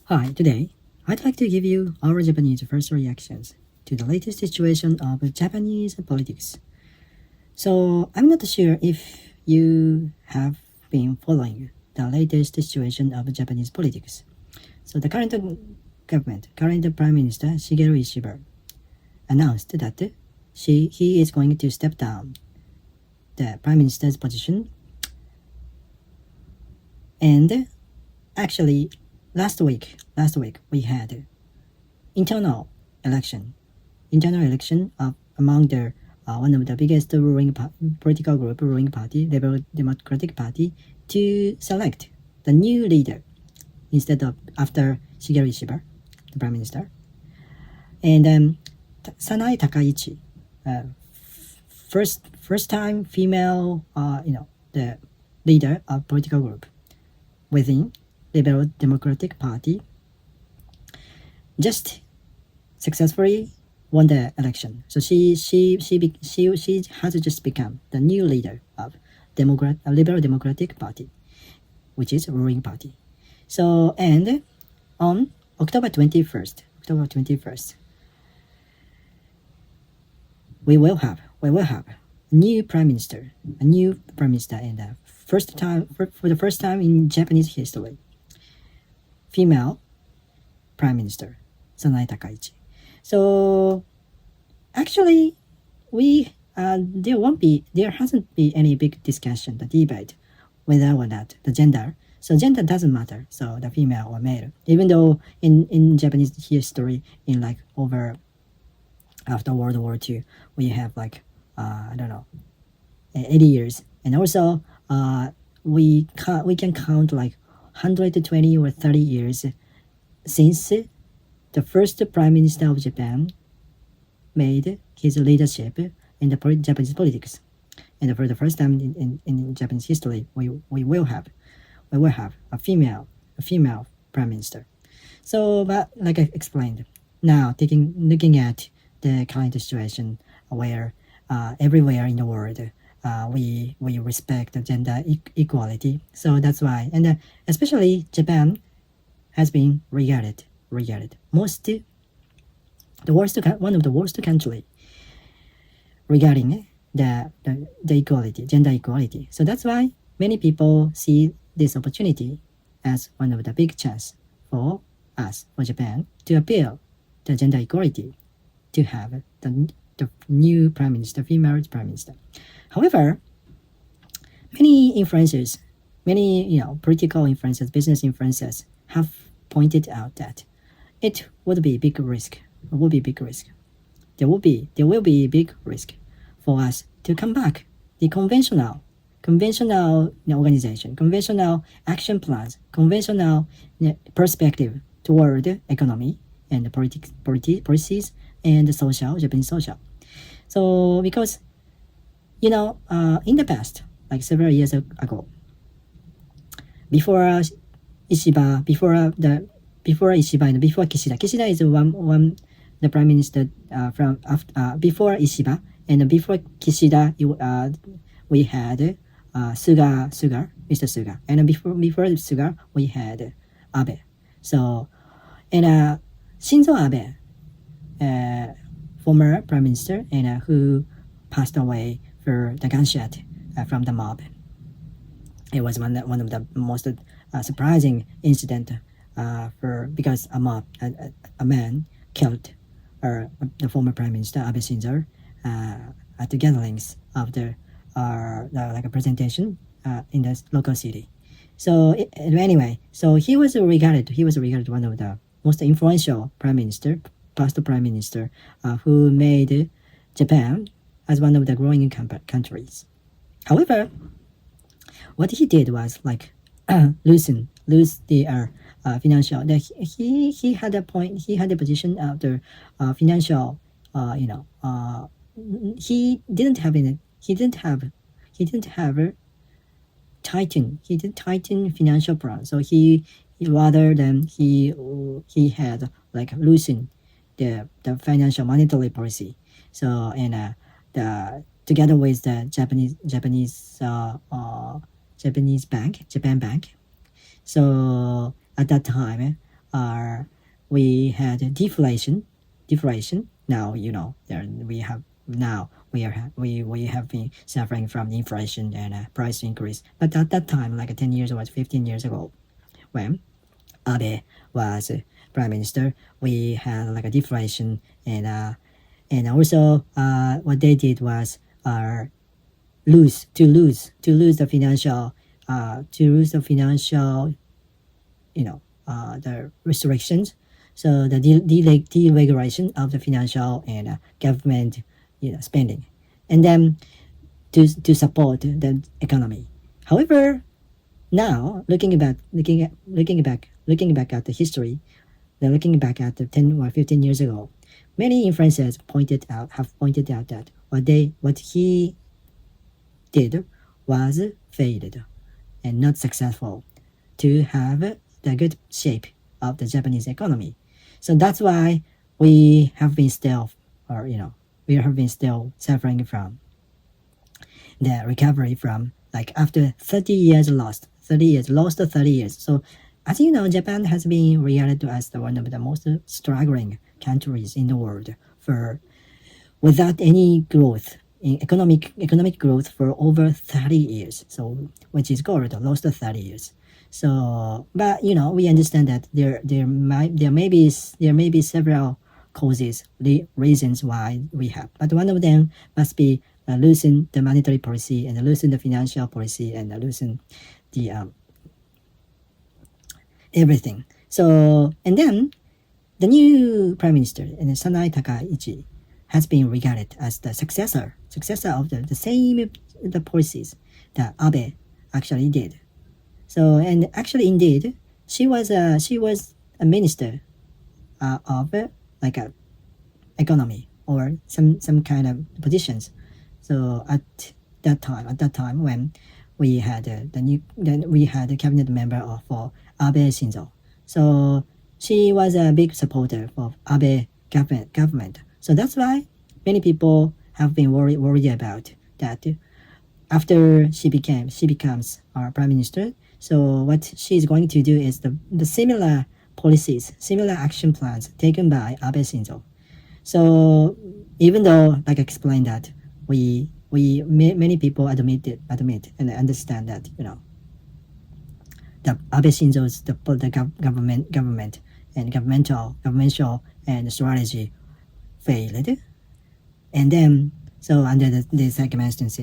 Hi, today I'd like to give you our Japanese first reactions to the latest situation of Japanese politics. So, I'm not sure if you have been following the latest situation of Japanese politics. So, the current government, current Prime Minister Shigeru Ishiba announced that he is going to step down the Prime Minister's position. And actually, last week we had internal election of among the one of the biggest political group, ruling party, Liberal Democratic Party, to select the new leader instead of after Shigeru Ishiba, the prime minister, and Sanae Takaichi, first time female, the leader of political group within Liberal Democratic Party, just successfully won the election. So she has just become the new leader of Liberal Democratic Party, which is ruling party. So, and on October 21st, we will have a new prime minister, and for the first time in Japanese history, female prime minister, Sanae Takaichi. So actually, there hasn't been any big discussion, the debate, whether or not the gender. So gender doesn't matter. So the female or male, even though in Japanese history, in like over after World War II, we have like 80 years, and also we can count like 120 or 30 years since the first Prime Minister of Japan made his leadership in the Japanese politics. And for the first time in Japanese history, we will have a female Prime Minister. So, but like I explained, now looking at the current situation where everywhere in the world we respect the gender equality. So that's why, and especially Japan has been regarded one of the worst country regarding the equality, gender equality. So that's why many people see this opportunity as one of the big chance for us, for Japan, to appeal the gender equality, to have the new prime minister, female prime minister. However, many influencers, political influencers, business influencers have pointed out that it would be big risk. There will be big risk for us to come back the conventional organization, conventional action plans, conventional perspective toward economy and policies and Japanese social. So because in the past, like several years ago, before Ishiba, before Ishiba and before Kishida is one the prime minister from after before Ishiba, and before Kishida we had Mr. Suga, and before Suga we had Abe. So, and Shinzo Abe, former prime minister, and who passed away for the gunshot from the mob. It was one of the most surprising incident because a man killed the former prime minister Abe Shinzo at the gatherings of the like a presentation in the local city. So anyway, so he was regarded one of the most influential past prime minister who made Japan as one of the growing countries. However, what he did was like lose the financial. He had a position of the financial. He didn't tighten financial plan. So he rather than he had like loosen the financial monetary policy. So and together with the Japan Bank. So at that time, we had deflation. Now we have been suffering from inflation and price increase. But at that time, like 10 years or 15 years ago, when Abe was prime minister, we had like a deflation, and also what they did was lose the financial the restrictions. So the deregulation of the financial and government spending, and then to support the economy. However, now looking back at the history, looking back at the 10 or 15 years ago, many influencers have pointed out that what he did was failed and not successful to have the good shape of the Japanese economy. So that's why we have been still suffering from the recovery from, like, after 30 years lost 30 years. So as you know, Japan has been regarded as one of the most struggling countries in the world for without any growth in economic growth for over 30 years. So which is called lost 30 years. So, but we understand that there may be several causes, reasons why we have. But one of them must be loosen the monetary policy and loosen the financial policy and loosen the everything. So, and then the new prime minister, and Sanae Takaichi, has been regarded as the successor of the same the policies that Abe actually did. So, and actually, indeed, she was a minister of like a economy or some kind of positions. So at that time when we had we had a cabinet member for Abe Shinzo. So she was a big supporter of Abe government. So that's why many people have been worried about that after she becomes our prime minister. So what she's going to do is the similar policies, similar action plans taken by Abe Shinzo. So even though, like I explained, that many people admit and understand that the Abe Shinzo's the government and governmental and strategy failed, and then so under the circumstances